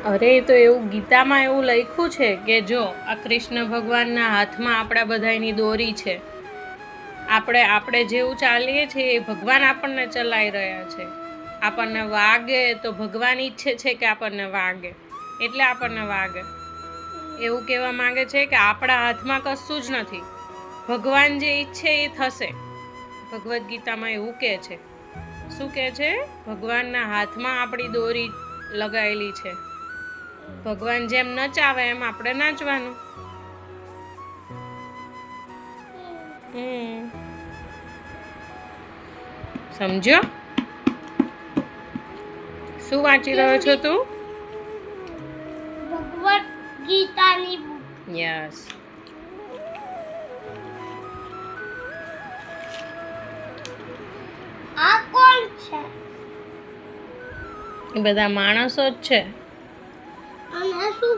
અરે તો એવું ગીતામાં એવું લખ્યું છે કે જો આ કૃષ્ણ ભગવાનના હાથમાં આપણા બધાની દોરી છે. આપણે જેવું ચાલીએ છીએ એ ભગવાન આપણને ચલાવી રહ્યા છે. આપણને વાગે તો ભગવાન ઈચ્છે છે કે આપણને વાગે, એટલે આપણને વાગે. એવું કહેવા માંગે છે કે આપણા હાથમાં કશું જ નથી, ભગવાન જે ઈચ્છે એ થશે. ભગવદ્ ગીતામાં એવું કહે છે. શું કહે છે? ભગવાનના હાથમાં આપણી દોરી લગાવેલી છે. ભગવાન જેમ નચાવે એમ આપણે નાચવાનું. સમજ્યો? શું વાંચી રહ્યો છો તું? ભગવદ ગીતાની બુક. યસ. આ કોણ છે? એ બધા માણસો જ છે. અને શું